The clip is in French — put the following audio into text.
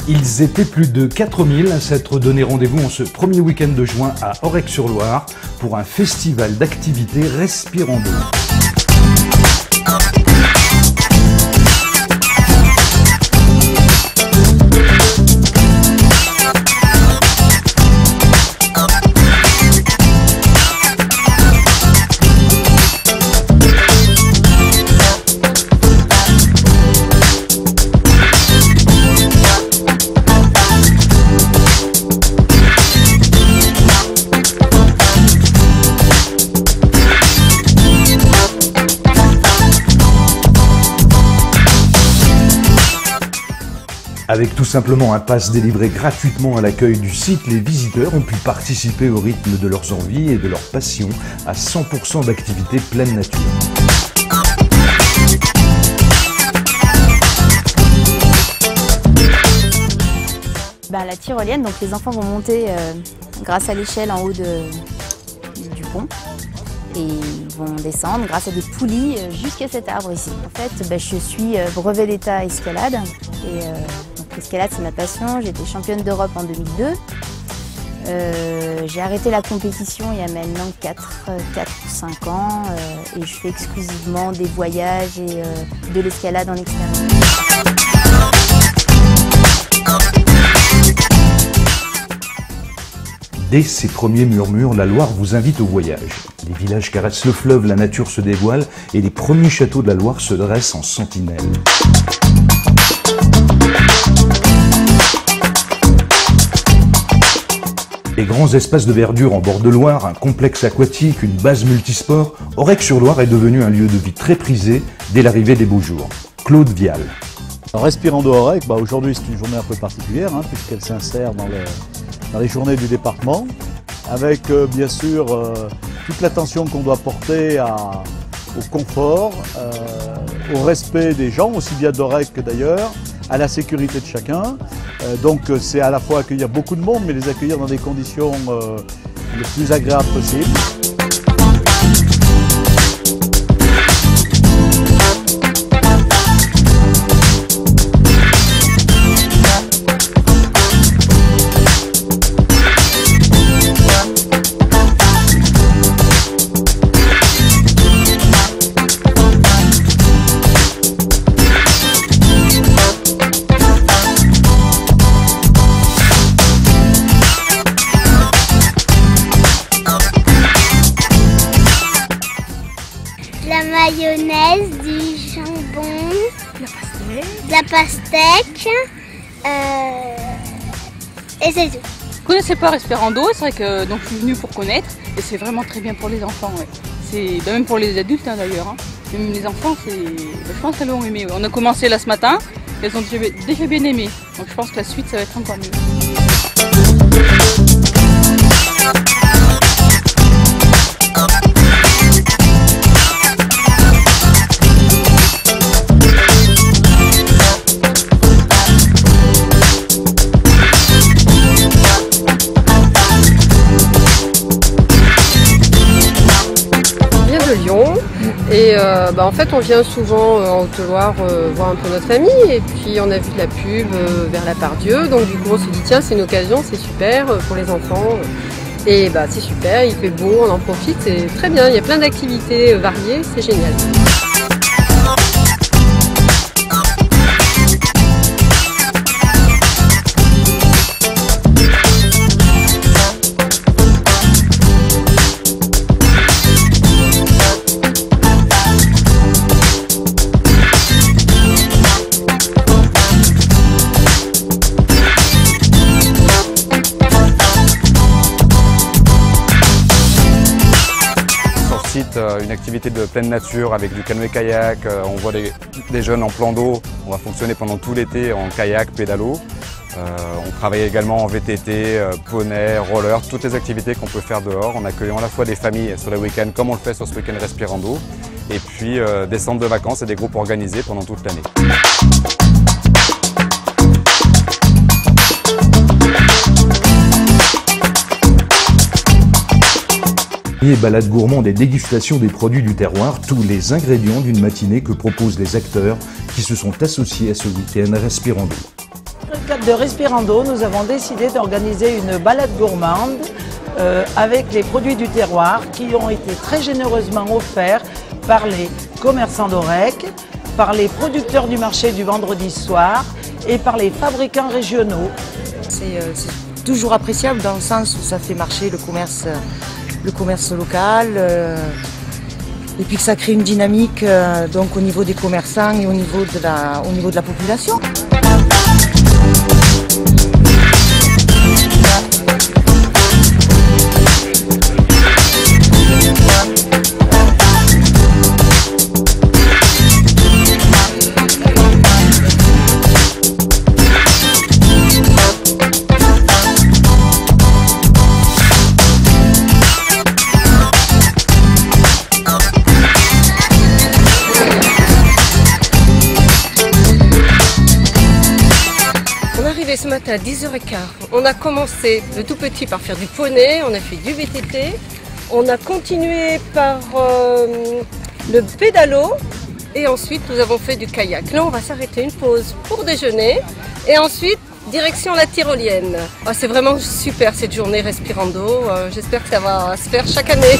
Ils étaient plus de 4000 à s'être donné rendez-vous en ce premier week-end de juin à Aurec-sur-Loire pour un festival d'activités Respirando. Avec tout simplement un pass délivré gratuitement à l'accueil du site, les visiteurs ont pu participer au rythme de leurs envies et de leur passion à 100% d'activité pleine nature. La tyrolienne, donc les enfants vont monter grâce à l'échelle en haut du pont et ils vont descendre grâce à des poulies jusqu'à cet arbre ici. En fait, je suis brevet d'état escalade et l'escalade c'est ma passion. J'ai été championne d'Europe en 2002. J'ai arrêté la compétition il y a maintenant 4 ou 5 ans et je fais exclusivement des voyages et de l'escalade en extérieur. Dès ses premiers murmures, la Loire vous invite au voyage. Les villages caressent le fleuve, la nature se dévoile et les premiers châteaux de la Loire se dressent en sentinelle. Les grands espaces de verdure en bord de Loire, un complexe aquatique, une base multisport, Aurec-sur-Loire est devenu un lieu de vie très prisé dès l'arrivée des beaux jours. Claude Vial. Respirando Aurec, aujourd'hui c'est une journée un peu particulière puisqu'elle s'insère dans les journées du département, avec bien sûr toute l'attention qu'on doit porter au confort, au respect des gens, aussi bien d'Aurec que d'ailleurs, à la sécurité de chacun. Donc c'est à la fois accueillir beaucoup de monde, mais les accueillir dans des conditions les plus agréables possibles. La mayonnaise, du jambon, la pastèque, et c'est tout. Je ne connaissais pas Respirando, c'est vrai que donc, je suis venue pour connaître et c'est vraiment très bien pour les enfants. Ouais. C'est même pour les adultes d'ailleurs. Même les enfants, je pense qu'elles vont aimer. On a commencé là ce matin, elles ont déjà bien aimé. Donc je pense que la suite ça va être encore mieux. Et en fait on vient souvent en Haute-Loire voir un peu notre famille et puis on a vu de la pub vers la Pardieu, donc du coup on s'est dit tiens c'est une occasion, c'est super pour les enfants et c'est super, il fait beau, on en profite, c'est très bien, il y a plein d'activités variées, c'est génial. Une activité de pleine nature avec du canoë-kayak, on voit des jeunes en plan d'eau, on va fonctionner pendant tout l'été en kayak, pédalo. On travaille également en VTT, poney, roller, toutes les activités qu'on peut faire dehors en accueillant à la fois des familles sur les week-ends comme on le fait sur ce week-end Respirando et puis des centres de vacances et des groupes organisés pendant toute l'année. Et balades gourmandes et dégustation des produits du terroir, tous les ingrédients d'une matinée que proposent les acteurs qui se sont associés à ce week-end Respirando. Dans le cadre de Respirando, nous avons décidé d'organiser une balade gourmande avec les produits du terroir qui ont été très généreusement offerts par les commerçants d'Aurec, par les producteurs du marché du vendredi soir et par les fabricants régionaux. C'est toujours appréciable dans le sens où ça fait marcher le commerce local et puis que ça crée une dynamique donc au niveau des commerçants et au niveau de la population. Ce matin à 10h15, on a commencé le tout petit par faire du poney, on a fait du VTT, on a continué par le pédalo et ensuite nous avons fait du kayak. Là on va s'arrêter une pause pour déjeuner et ensuite direction la tyrolienne. C'est vraiment super cette journée Respirando, j'espère que ça va se faire chaque année.